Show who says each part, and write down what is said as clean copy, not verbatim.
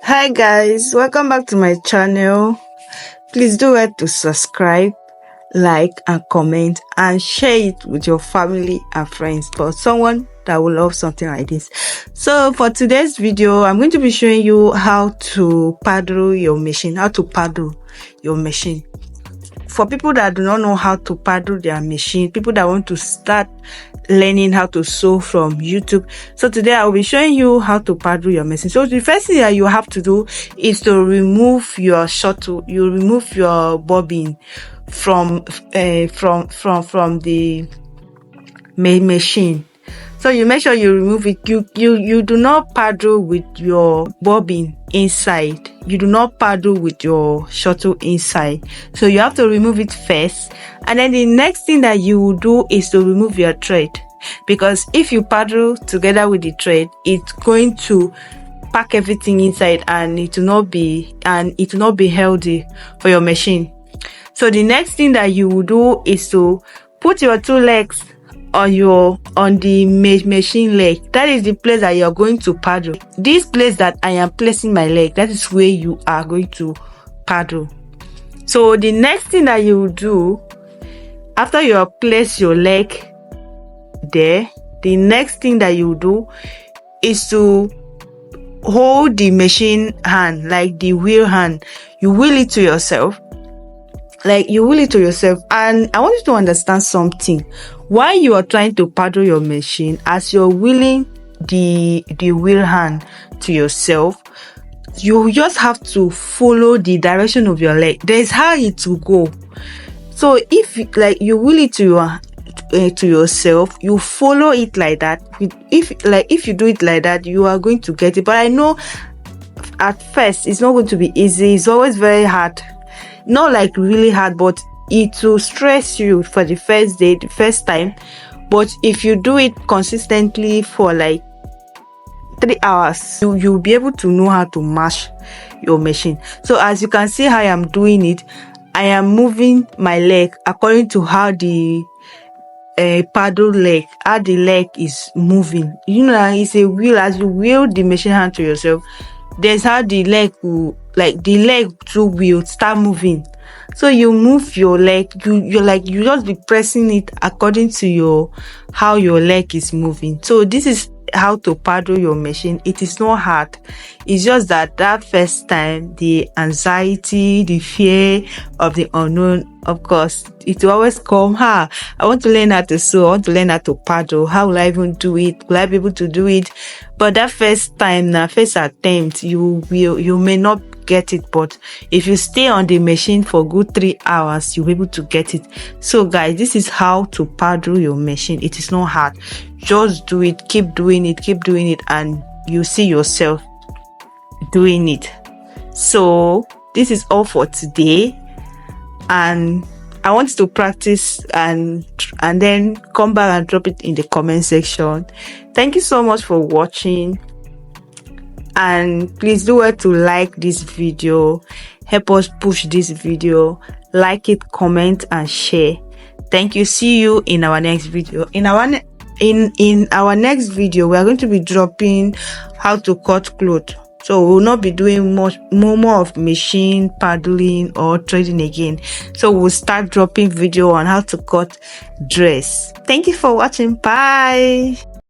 Speaker 1: Hi guys, welcome back to my channel. Please do well to subscribe, like and comment and share it with your family and friends for someone that will love something like this. So for today's video, I'm going to be showing you how to paddle your machine, For people that do not know how to paddle their machine, people that want to start learning how to sew from YouTube. So today I will be showing you how to paddle your machine. So the first thing that you have to do is to remove your shuttle. You remove your bobbin from the machine. So you make sure you remove it. You do not paddle with your bobbin inside. You do not paddle with your shuttle inside. So you have to remove it first. And then the next thing that you will do is to remove your thread. Because if you paddle together with the thread, it's going to pack everything inside and it will not be healthy for your machine. So the next thing that you will do is to put your two legs on the machine leg. That is the place that you're going to paddle. This place that I am placing my leg, that is where you are going to paddle. So the next thing that you will do after you have placed your leg there, the next thing that you do is to hold the machine hand, like the wheel hand. You wheel it to yourself. And I want you to understand something. While you are trying to paddle your machine, as you're wheeling the wheel hand to yourself, you just have to follow the direction of your leg. There's how it will go. So if you wheel it to yourself, you follow it like that. If you do it like that, you are going to get it. But I know at first it's not going to be easy. It's always very hard. Not like really hard, but it will stress you for the first time. But if you do it consistently for like 3 hours, you'll be able to know how to mash your machine. So as you can see how I am doing it, I am moving my leg according to how the paddle leg, how the leg is moving. You know, it's a wheel. As you wheel the machine hand to yourself, there's how the leg will, the leg too will start moving. So you move your leg, you just be pressing it according to how your leg is moving. So this is how to paddle your machine. It is not hard. It's just that first time, the anxiety, the fear of the unknown, of course, it will always come. I want to learn how to sew. I want to learn how to paddle. How will I even do it? Will I be able to do it? But that first attempt, you may not get it, but if you stay on the machine for good 3 hours, you'll be able to get it. So guys, this is how to paddle your machine. It is not hard. Just do it, keep doing it, and you see yourself doing it. So this is all for today, and I want you to practice and then come back and drop it in the comment section. Thank you so much for watching, and please do well to like this video. Help us push this video. Like it, comment and share. Thank you. See you in our next video. In our next video, we are going to be dropping how to cut cloth. So we will not be doing more of machine paddling or threading again. So we'll start dropping video on how to cut dress. Thank you for watching. Bye.